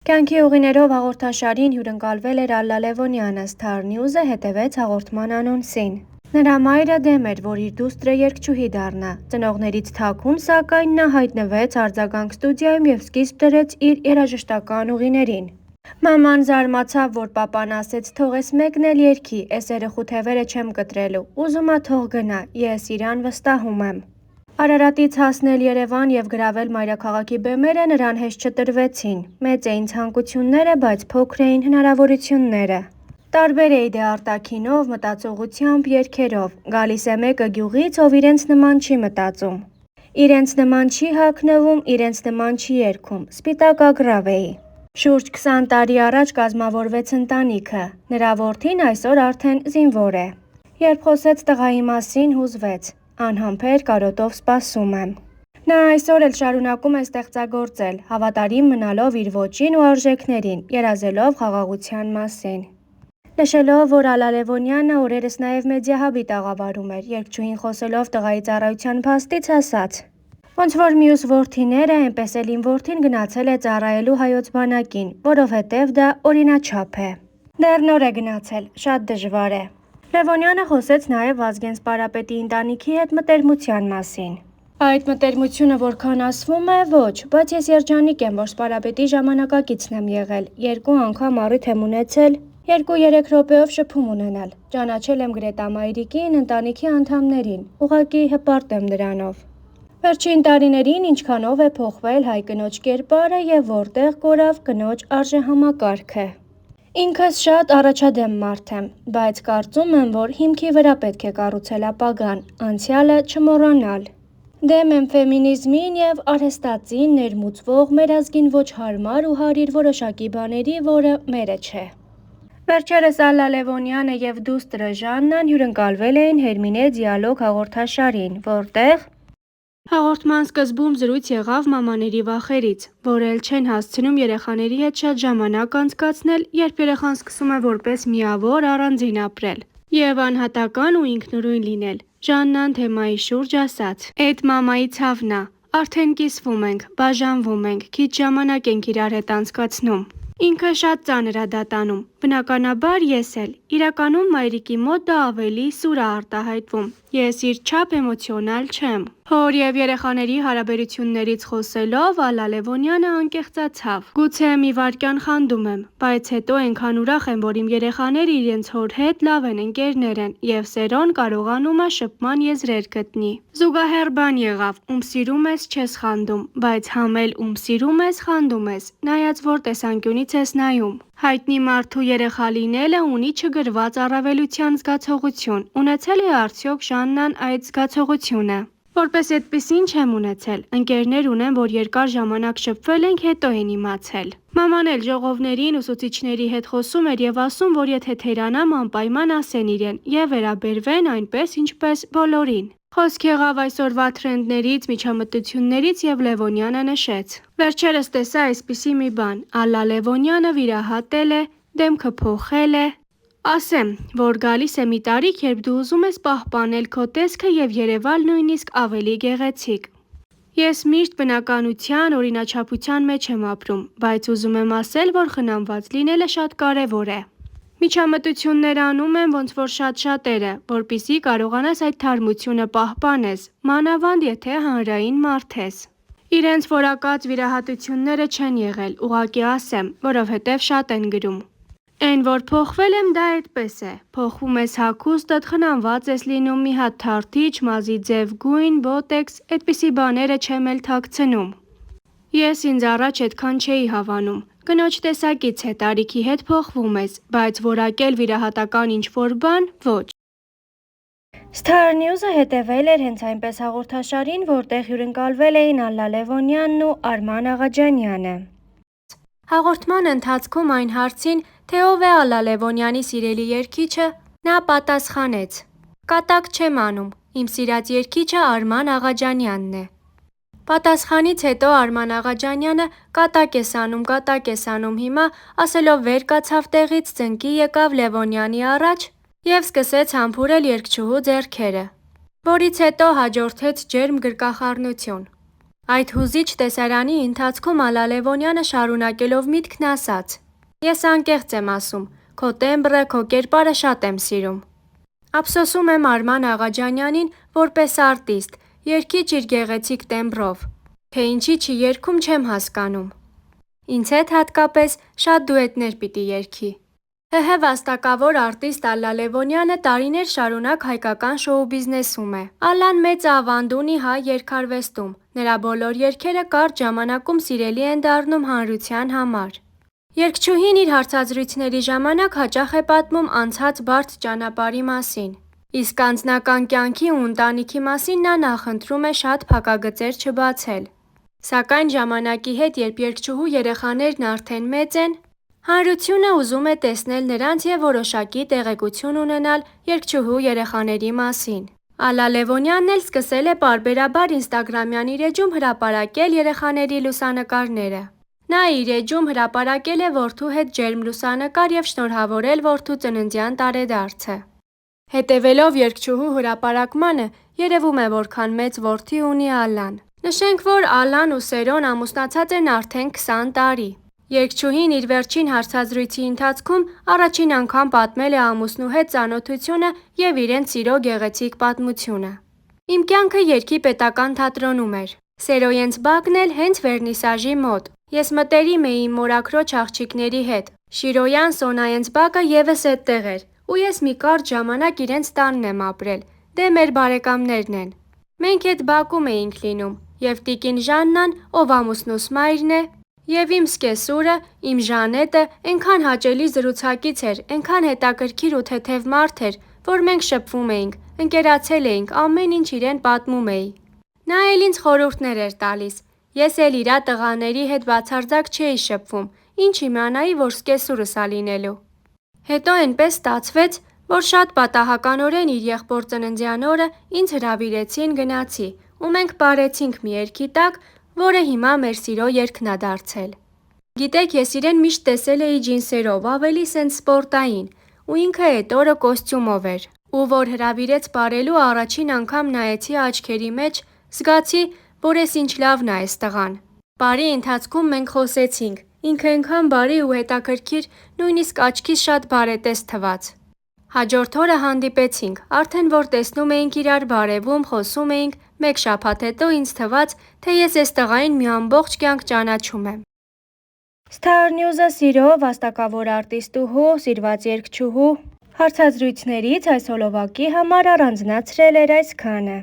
Կյանքի ուղիներով հաղորդաշարին հյուրընկալվել էր Ալլա Լևոնյանը, Star News-ը հետևեց հաղորդման անոնսին։ Նրա մայրը դեմ էր, որ իր դուստրը երգչուհի դառնա։ Ծնողներից թաքուն, սակայն նա հայտնվեց արձագանք ստուդիայում եւ սկիզբ դրեց իր երաժշտական ուղիներին։ Մաման զարմացավ, որ պապան ասեց թող էս մեկն էլ երգի, էս երեխութևերը չեմ կտրելու, ուզում ա թող գնա, ես իրան վստահում եմ։ Արարատից հասնել Երևան եւ գրավել մայրաքաղաքի բեմերը նրան հեշտ չտրվեցին։ Մեծ էին ցանկությունները, բայց փոքր էին հնարավորությունները։ Տարբեր է դե արտաքինով, մտածողությամբ, երգերով։ Գալիս է մեկը գյուղից, ով իրենց նման չի մտածում։ Իրենց նման չի հագնվում, իրենց նման չի երգում։ Սպիտակ ագռավ էի։ Շուրջ 20 տարի առաջ կազմավորվեց ընտանիքը։ Նրա որդին այսօր արդեն զինվոր է։ Երբ խոսեց տղայի մասին, հուզվեց։ Անհամբեր կարոտով սպասում եմ։ Նա այսօր էլ շարունակում է ստեղծագործել, հավատարիմ մնալով իր ոճին ու արժեքներին, երազելով խաղաղության մասին։ Նշելով, որ Ալլա Լևոնյանը օրերս նաև մեդիահաբի տաղավարում էր, երգչուհին խոսելով տղայի ծառայության փաստից ասաց. Ոնց որ մյուս որդիները, այնպես էլ իմ որդին գնացել է ծառայելու հայոց բանակին, որովհետև դա օրինաչափ է։ Դեռ նոր է գնացել, շատ դժվար է։ Լևոնյանը խոսեց նաև Վազգեն Սպարապետի ընտանիքի հետ մտերմության մասին։ Այդ մտերմությունը որքան ասվում է, ոչ, բայց ես երջանիկ եմ, որ Սպարապետի ժամանակակիցն եմ եղել, 2 անգամ առիթ եմ ունեցել 2-3 րոպեով շփում ունենալ, ճանաչել եմ Գրետա մայրիկին, ընտանիքի անդամներին, ուղղակի հպարտ եմ դրանով։ Վերջին տարիներին ինչքանով է փոխվել հայ կնոջ կերպարը եւ որտեղ կորավ կնոջ արժեհամակարգը։ Ինքս շատ առաջադեմ մարդ եմ, բայց կարծում եմ, որ հիմքի վրա պետք է կառուցել ապագան, անցյալը չմոռանալ։ Դեմ եմ ֆեմինիզմին եւ արհեստածին ներմուծվող մեր ազգին ոչ հարմար ու հարիր որոշակի բաների, որը մերը չէ։ Վերջերս Ալլա Լևոնյանը եւ դուստրը Ժաննան հյուրընկալվել էին Հերմինե Դիալոգ հաղորդաշարին, որտեղ հաղորդման սկզբում զրույց եղավ մամաների վախերից, որ էլ չեն հասցնում երեխաների հետ շատ ժամանակ անցկացնել, երբ երեխան սկսում է որպես միավոր առանձին ապրել եւ անհատական ու ինքնուրույն լինել։ Ժաննան թեմայի շուրջ ասաց. «Էդ մամայի ցավն ա, արդեն կիսվում ենք, բաժանվում ենք, քիչ ժամանակ ենք իրար հետ անցկացնում։ Ինքը շատ ծանր ա դա տանում, բնականաբար ես էլ։ Իրականում մայրիկի մոտ դա ավելի սուր ա արտահայտվում, ես իր չափ էմոցիոնալ չեմ»։ Հոր եւ երեխաների հարաբերություններից խոսելով Ալլա Լևոնյանը անկեղծացավ. «Գուցե մի վայրկյան խանդում եմ, բայց հետո այնքան ուրախ եմ, որ իմ երեխաները իրենց հոր հետ լավ են, ընկերներ են, եւ Սերոն կարողանում ա շփման եզրեր գտնի։ Զուգահեռ բան եղավ, ում սիրում ես չես խանդում, բայց համ էլ ում սիրում ես խանդում ես, նայած որ տեսանկյունից ես նայում։ Հայտնի մարդու երեխա լինելը ունի չգրված առավելության զգացողություն, ունեցել է արդյոք Ժաննան այդ զգացողությունը։ Որպես այդպիսին չեմ ունեցել, ընկերներ ունեմ, որ երկար ժամանակ շփվել ենք, հետո են իմացել։ Մաման էլ ժողովներին, ուսուցիչների հետ խոսում էր եւ ասում, որ եթե թերանամ անպայման ասեն իրեն եւ վերաբերվեն այնպես, ինչպես բոլորին։ Խոսք եղավ այսօրվա թրենդներից, միջամտություններից եւ Լևոնյանը նշեց. Վերջերս տեսա այսպիսի մի բան, Ալլա Լևոնյանը վիրահատել է, դեմքը փոխել է։ Ասեմ, որ գալիս է մի տարիք, երբ դու ուզում ես պահպանել քո տեսքը եւ երևալ նույնիսկ ավելի գեղեցիկ։ Ես միշտ բնականության, օրինաչափության մեջ եմ ապրում, բայց ուզում եմ ասել, որ խնամված լինելը շատ կարեւոր է։ Միջամտություններ անում եմ ոնց որ շատ շատերը, որպիսի կարողանաս այդ թարմությունը պահպանես, մանավանդ եթե հանրային մարդ ես։ Իրենց որակած վիրահատությունները չեն եղել, ուղղակի ասեմ, որովհետև շատ են գրում։ Այն որ փոխվել եմ, դա այդպես է։ Փոխվում ես հագուստդ, խնամված ես լինում, մի հատ թարթիչ, մազի ձև գույն, բոտեքս, այդպիսի բաները չեմ էլ թաքցնում։ Ես ինձ առաջ այդքան չէի հավանում։ Կնոջ տեսակից է, տարիքի հետ փոխվում ես, բայց որակել վիրահատական ինչ-որ բան, ոչ։ Star News-ը հետևել էր հենց այնպես հաղորդաշարին, որտեղ հյուրընկալվել էին Ալլա Լևոնյանն ու Արման Աղաջանյանը։ Հաղորդման ընթացքում այն հարցին, թե ով է Ալլա Լևոնյանի սիրելի երգիչը, նա պատասխանեց. «Կատակ չեմ անում, իմ սիրած երգիչը Արման Աղաջանյանն է»։ Պատասխանից հետո Արման Աղաջանյանը կատակ ես անում հիմա, ասելով վեր կացավ տեղից, ծնկի եկավ Լևոնյանի առաջ եւ սկսեց համբուրել երգչուհու ձեռքերը, որից հետո հաջորդեց ջերմ գրկախառնություն։ Այդ հուզիչ տեսարանի ընթացքում Ալլա Լևոնյանը շարունակելով միտքն ասաց. «Ես անկեղծ եմ ասում, քո տեմբրը, քո կերպարը շատ եմ սիրում»։ Ափսոսում եմ Արման Աղաջանյանին որպես արտիստ, երգիչ իր գեղեցիկ տեմբրով, թե ինչի չի երգում չեմ հասկանում։ Ինձ հետ հատկապես շատ դուետներ պիտի երգի։ ՀՀ վաստակավոր արտիստ Ալլա Լևոնյանը տարիներ շարունակ հայկական շոու բիզնեսում է։ Ալլան մեծ ավանդ ունի հայ երգարվեստում, նրա բոլոր երգերը կարճ ժամանակում սիրելի են դառնում հանրության համար։ Երգչուհին իր հարցազրույցների ժամանակ հաճախ է պատմում անցած բարդ ճանապարհի մասին, իսկ անձնական կյանքի ու ընտանիքի մասին նա նախընտրում է շատ փակագծեր չբացել։ Սակայն ժամանակի հետ, երբ երգչուհու երեխաներն արդեն մեծ են, հանրությունը ուզում է տեսնել նրանց և որոշակի տեղեկություն ունենալ երգչուհու երեխաների մասին։ Ալլա Լևոնյանն էլ սկսել է պարբերաբար ինստագրամյան իր էջում հրապարակել երեխաների լուսանկարները։ Նա իր էջում հրապարակել է որդու հետ ջերմ լուսանկար և շնորհավորել որդու ծննդյան տարեդարձը։ Հետևելով երգչուհու հրապարակմանը, երևում է որքան մեծ որդի ունի Ալլան։ Նշենք, որ Ալլան ու Սերոն ամուսնացած են արդեն 20 տարի։ Երգչուհին իր վերջին հարցազրույցի ընթացքում առաջին անգամ պատմել է ամուսնու հետ ծանոթությունը և իրենց սիրո գեղեցիկ պատմությունը։ Իմ կյանքը երգի պետական թատրոնում էր։ Սերոյենց բակն էլ հենց վերնիսաժի մոտ։ Ես մտերիմ էի իմ մորաքրոջ աղջիկների հետ։ Շիրոյան, Սոնայենց բակը ևս էդտեղ էր, ու ես մի կարճ ժամանակ իրենց տանն եմ ապրել, դե մեր բարեկամներն են։ Մենք էդ բակում էինք լինում, և տիկին Ժաննան, ով ամուսնուս մայրն է, և իմ սկեսուրը, իմ Ժանետը էնքան հաճելի զրուցակից էր, էնքան հետաքրքիր ու թեթև մարդ էր, որ մենք շփվում էինք, ընկերացել էինք, ամեն ինչ իրեն պատմում էի։ Նա էլ ինձ խորհուրդներ էր տալիս, ես էլ իրա տղաների հետ բացարձակ չէի շփվում, ինչ իմանայի, որ սկեսուրս ա լինելու։ Հետո էնպես ստացվեց, որ շատ պատահականորեն իր եղբոր ծննդյան օրը ինձ հրավիրեցին, գնացի, ու մենք պարեցինք մի երգի տակ, որը հիմա մեր սիրո երգն ա դարձել։ Գիտեք, ես իրեն միշտ տեսել էի ջինսերով, ավելի սենց սպորտային, ու ինքը էդ օրը կոստյումով էր, ու որ հրավիրեց պարելու, առաջին անգամ նայեցի աչքերի մեջ, զգացի, որ էս ինչ լավն ա էս տղան։ Պարի ընթացքում մենք խոսեցինք, ինքը էնքան բարի ու հետաքրքիր, նույնիսկ աչքիս շատ բարետես թվաց։ Հաջորդ օրը հանդիպեցինք, արդեն որ տեսնում էինք իրար, բարևում, խոսում էինք, մեկ շաբաթ հետո ինձ թվաց, թե ես էս տղային մի ամբողջ կյանք ճանաչում եմ։ Star News-ը սիրո վաստակավոր արտիստուհու, սիրված երգչուհու հարցազրույցներից այս հոլովակի համար առանձնացրել էր այսքանը։